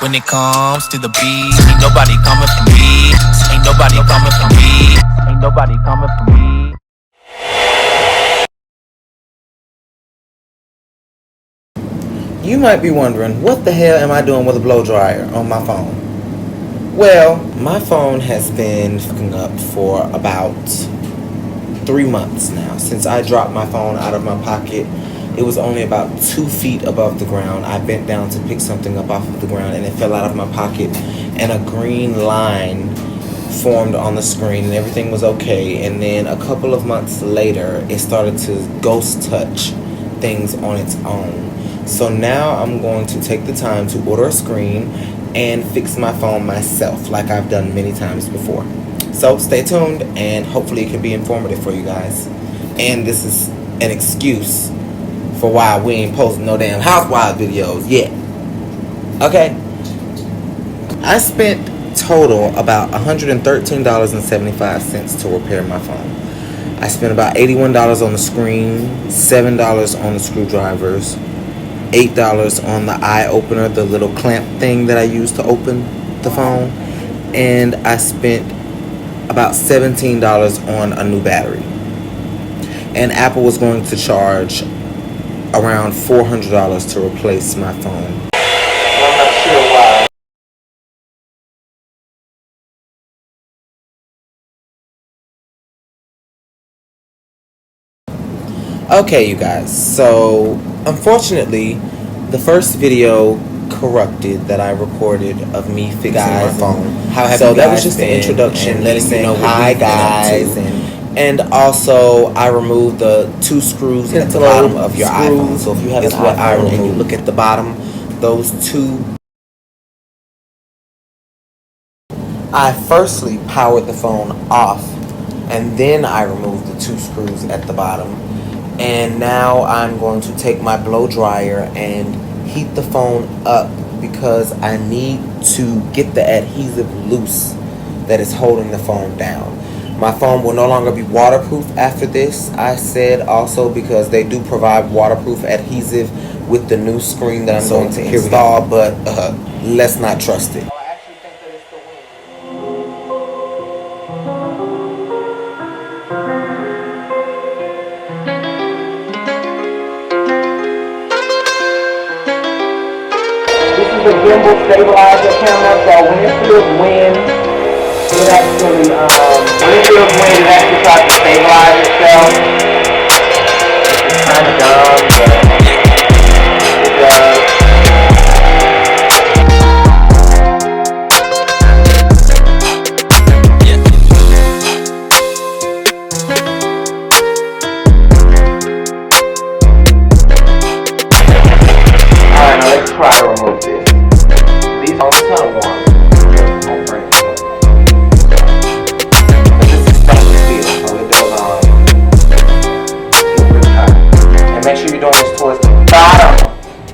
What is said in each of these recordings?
When it comes to the beat, ain't nobody coming for me. Ain't nobody coming for me. Ain't nobody coming for me. You might be wondering, what the hell am I doing with a blow dryer on my phone? Well, my phone has been fucking up for about 3 months now. Since I dropped my phone out of my pocket, it was only about 2 feet above the ground. I bent down to pick something up off of the ground and it fell out of my pocket, and a green line formed on the screen and everything was okay. And then a couple of months later, it started to ghost touch things on its own. So now I'm going to take the time to order a screen and fix my phone myself, like I've done many times before. So stay tuned, and hopefully it can be informative for you guys. And this is an excuse for why we ain't posting no damn housewives videos yet. Okay. I spent total about $113.75 to repair my phone. I spent about $81 on the screen, $7 on the screwdrivers, $8 on the eye opener, the little clamp thing that I use to open the phone, and I spent about $17 on a new battery. And Apple was going to charge around $400 to replace my phone. I'm not sure why. Okay, you guys, so unfortunately the first video corrupted that I recorded of me fixing my phone. How have so you guys that was just the introduction, letting you know hi guys, and also I removed the 2 screws at the bottom of your iPhone. So if you have an iPhone and you look at the bottom, those 2. I firstly powered the phone off, and then I removed the 2 screws at the bottom. And now I'm going to take my blow dryer and heat the phone up because I need to get the adhesive loose that is holding the phone down. My phone will no longer be waterproof after this, I said, also because they do provide waterproof adhesive with the new screen that I'm going to install, but let's not trust it. The gimbal stabilizer camera, so when it feels wind, it actually tries to stabilize itself. It's kind of dumb, but it does. Alright, now let's try to remove this. These are kind of warm. But this is stainless steel, so it does feel pretty hot. And make sure you're doing this towards the bottom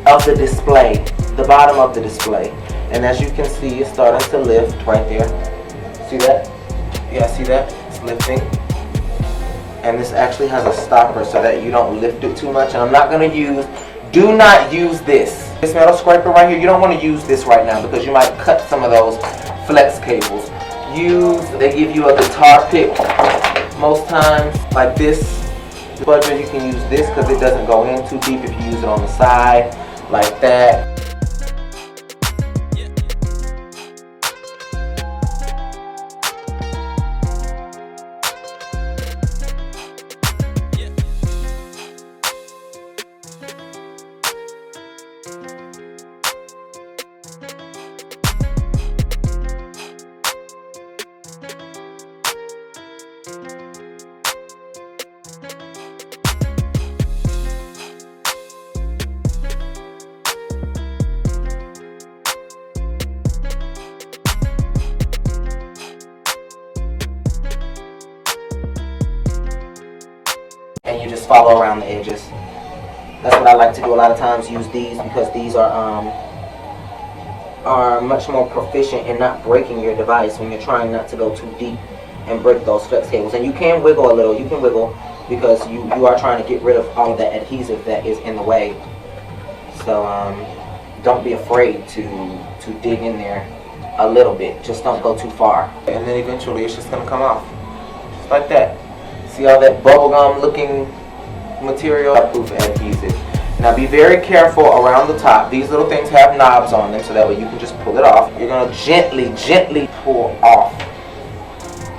of the display. The bottom of the display. And as you can see, it's starting to lift right there. See that? Yeah, see that? It's lifting. And this actually has a stopper so that you don't lift it too much. And I'm not going to use, do not use this. This metal scraper right here, you don't want to use this right now because you might cut some of those flex cables. They give you a guitar pick most times, like this. Spudger, you can use this because it doesn't go in too deep if you use it on the side, like that. And you just follow around the edges. That's what I like to do a lot of times, use these because these are much more proficient in not breaking your device when you're trying not to go too deep and break those flex cables. And you can wiggle a little, because you are trying to get rid of all of that adhesive that is in the way. So don't be afraid to dig in there a little bit. Just don't go too far. And then eventually it's just gonna come off. Just like that. See all that bubblegum looking material? Proof adhesive. Now be very careful around the top. These little things have knobs on them so that way you can just pull it off. You're gonna gently pull off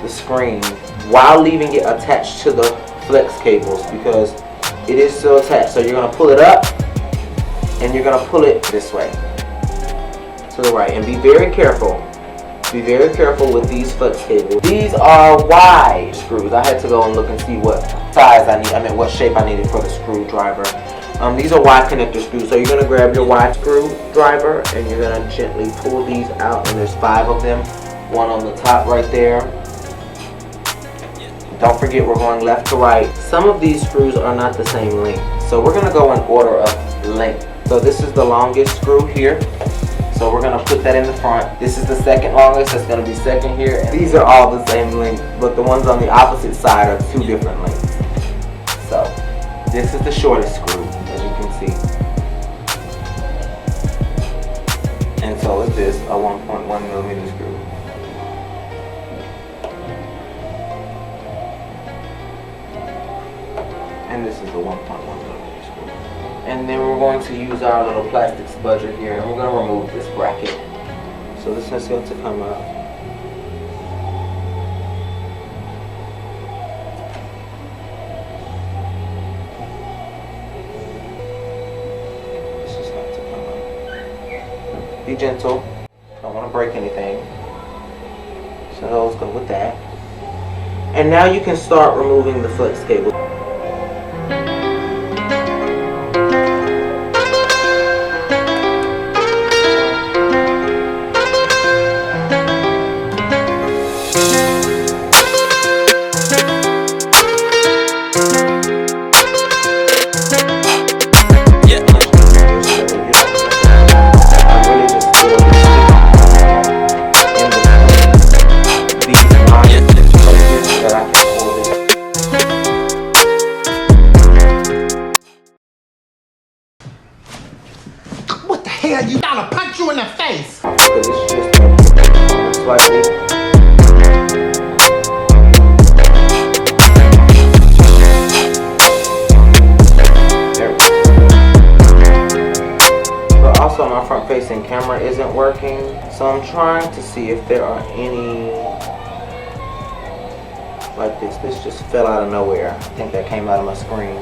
the screen while leaving it attached to the flex cables because it is still attached. So you're gonna pull it up and you're gonna pull it this way to the right, and be very careful. Be very careful with these flex cables. These are wide screws. I had to go and look and see what size I need. I mean, what shape I needed for the screwdriver. These are wide connector screws. So you're gonna grab your wide screwdriver and you're gonna gently pull these out. And there's 5 of them. One on the top right there. Don't forget we're going left to right. Some of these screws are not the same length. So we're gonna go in order of length. So this is the longest screw here. So we're gonna put that in the front. This is the second longest, that's gonna be second here. And these are all the same length, but the ones on the opposite side are 2 different lengths. So this is the shortest screw, as you can see. And so is this, a 1.1 millimeter screw. And this is the 1.1 millimeter screw. And then we're going to use our little plastic spudger here, and we're going to remove this bracket. So this is going to come out. This is going to come out. Be gentle. Don't want to break anything. So those go with that. And now you can start removing the flex cable. You gotta punch you in the face. Because it's just slightly. There. But also my front facing camera isn't working. So I'm trying to see if there are any like this. This just fell out of nowhere. I think that came out of my screen.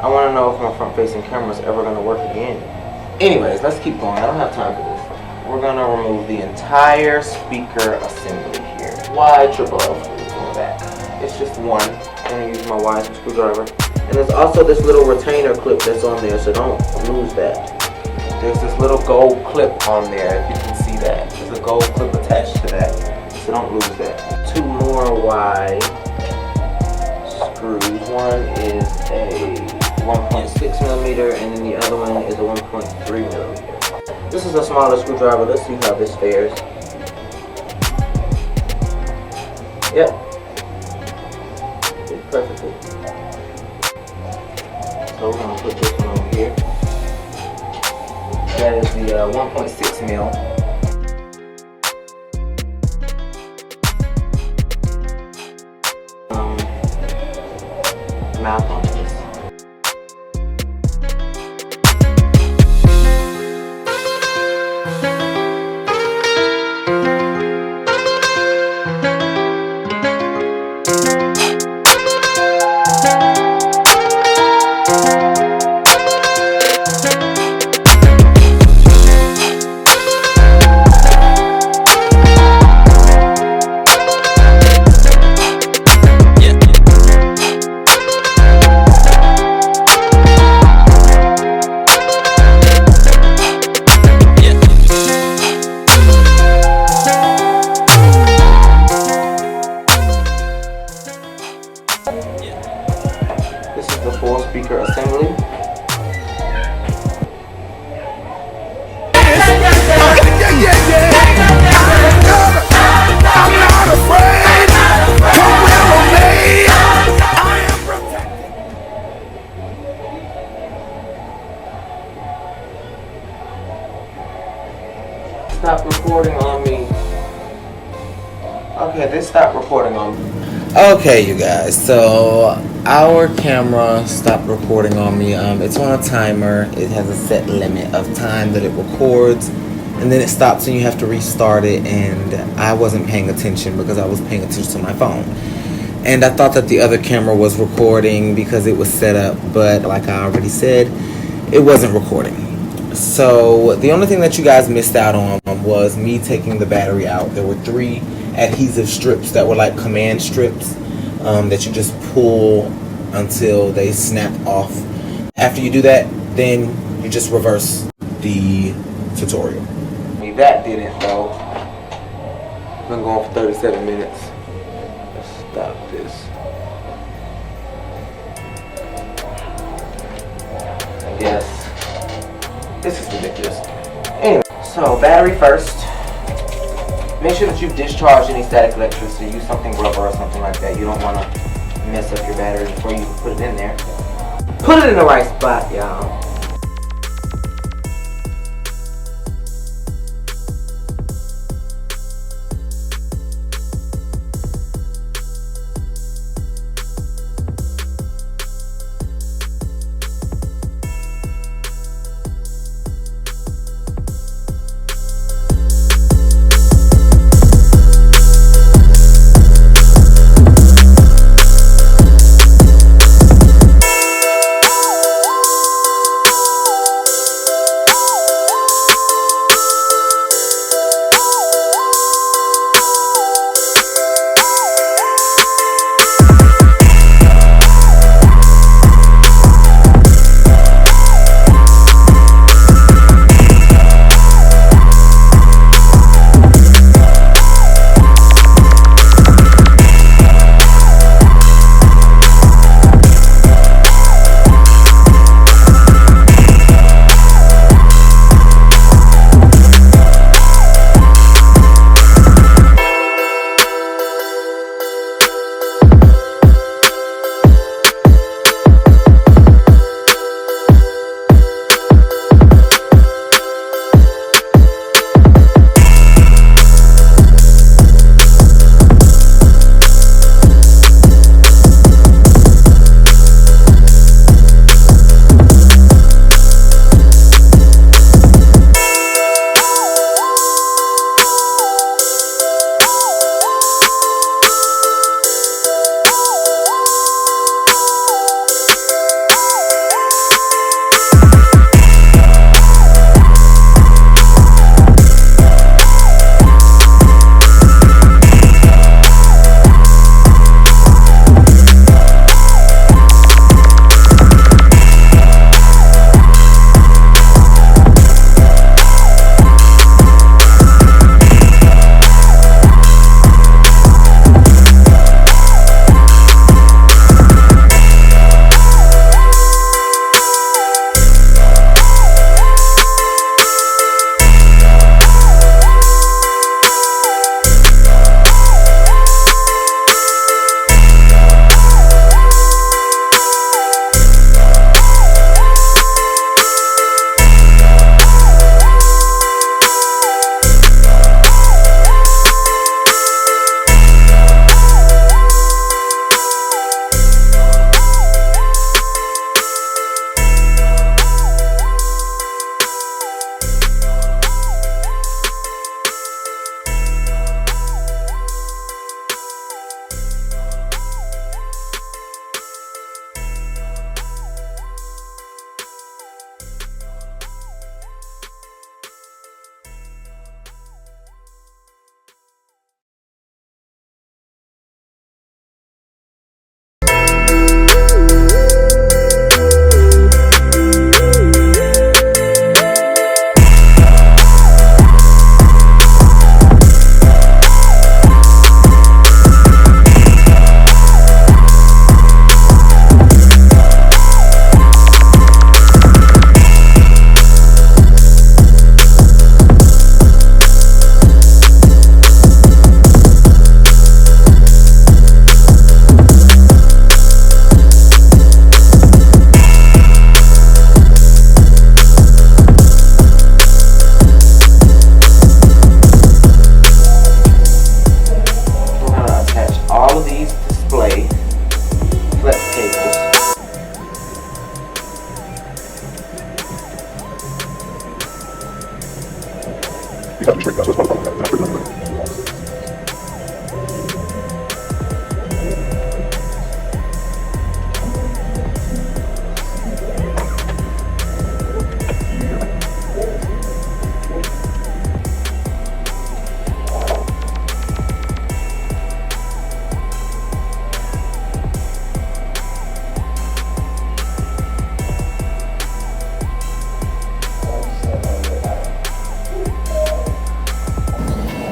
I want to know if my front facing camera is ever going to work again. Anyways, let's keep going. I don't have time for this. We're gonna remove the entire speaker assembly here. Wide triple L screws on the back. It's just one. I'm gonna use my wide screwdriver. And there's also this little retainer clip that's on there, so don't lose that. There's this little gold clip on there, if you can see that. There's a gold clip attached to that, so don't lose that. 2 more wide screws. One is a 1.6 millimeter, and then the other one is a 1.3 millimeter. This is a smaller screwdriver. Let's see how this fares. Yep. Fit perfectly. So we're going to put this one over here. That is the 1.6 mil. Mouth on this. stopped recording on me. Okay, this stopped recording on me. Okay, you guys, so our camera stopped recording on me. It's on a timer. It has a set limit of time that it records, and then it stops and you have to restart it, and I wasn't paying attention because I was paying attention to my phone. And I thought that the other camera was recording because it was set up, but like I already said, it wasn't recording. So the only thing that you guys missed out on was me taking the battery out. There were 3 adhesive strips that were like command strips that you just pull until they snap off. After you do that, then you just reverse the tutorial. That didn't though. I've been going for 37 minutes. Let's stop this. I guess this is ridiculous. Anyway, so battery first. Make sure that you discharge any static electricity. Use something rubber or something like that. You don't want to mess up your battery before you put it in there. Put it in the right spot, y'all.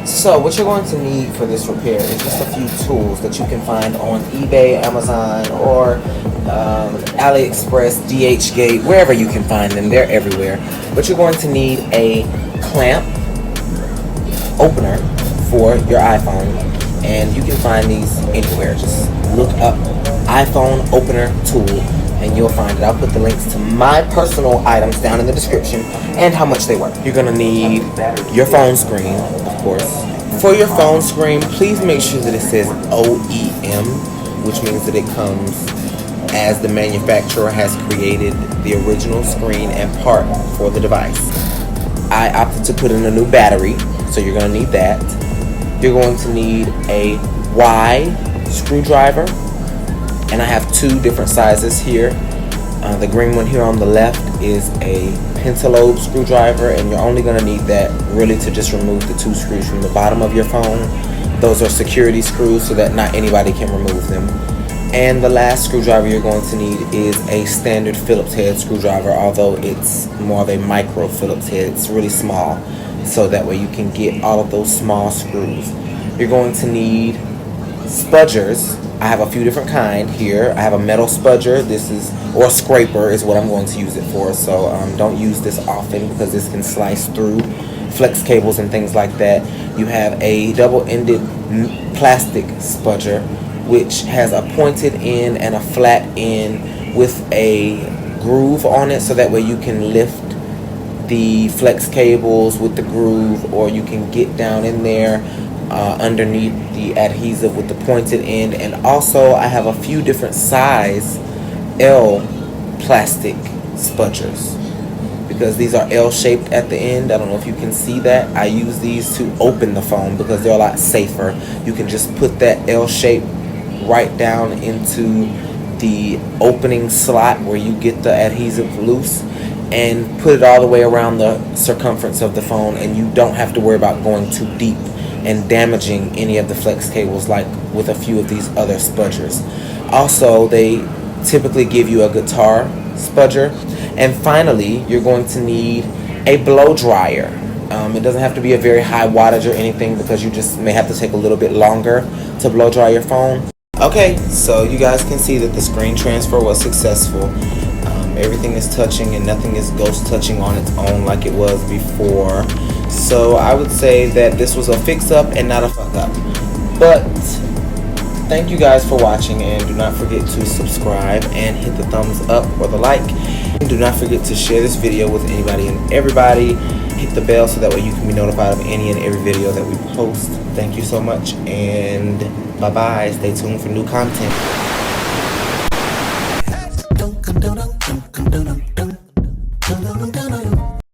So what you're going to need for this repair is just a few tools that you can find on eBay, Amazon, or AliExpress, DHgate, wherever you can find them. They're everywhere. But you're going to need a clamp opener for your iPhone, and you can find these anywhere. Just look up iPhone opener tool and you'll find it. I'll put the links to my personal items down in the description and how much they were. You're gonna need your phone screen, of course. For your phone screen, please make sure that it says OEM, which means that it comes as the manufacturer has created the original screen and part for the device. I opted to put in a new battery, so you're gonna need that. You're going to need a Y screwdriver, and I have two different sizes here. The green one here on the left is a pentalobe screwdriver, and you're only going to need that really to just remove the two screws from the bottom of your phone. Those are security screws so that not anybody can remove them. And the last screwdriver you're going to need is a standard Phillips head screwdriver, although it's more of a micro Phillips head. It's really small, so that way you can get all of those small screws. You're going to need spudgers. I have a few different kind here. I have a metal spudger. This is, or scraper is what I'm going to use it for. So don't use this often because this can slice through flex cables and things like that. You have a double-ended plastic spudger, which has a pointed end and a flat end with a groove on it, so that way you can lift the flex cables with the groove, or you can get down in there underneath the adhesive with the pointed end. And also I have a few different size L plastic spudgers, because these are L-shaped at the end. I don't know if you can see that. I use these to open the phone because they're a lot safer. You can just put that L shape right down into the opening slot where you get the adhesive loose, and put it all the way around the circumference of the phone, and you don't have to worry about going too deep and damaging any of the flex cables like with a few of these other spudgers. Also, they typically give you a guitar spudger. And finally, you're going to need a blow dryer. It doesn't have to be a very high wattage or anything, because you just may have to take a little bit longer to blow dry your phone. Okay, so you guys can see that the screen transfer was successful. Everything is touching and nothing is ghost touching on its own like it was before. So I would say that this was a fix up and not a fuck up. But thank you guys for watching, and do not forget to subscribe and hit the thumbs up or the like. And do not forget to share this video with anybody and everybody. Hit the bell so that way you can be notified of any and every video that we post. Thank you so much, and bye bye. Stay tuned for new content. Dun, dun, dun, dun, dun, dun, dun, dun, dun, dun, dun.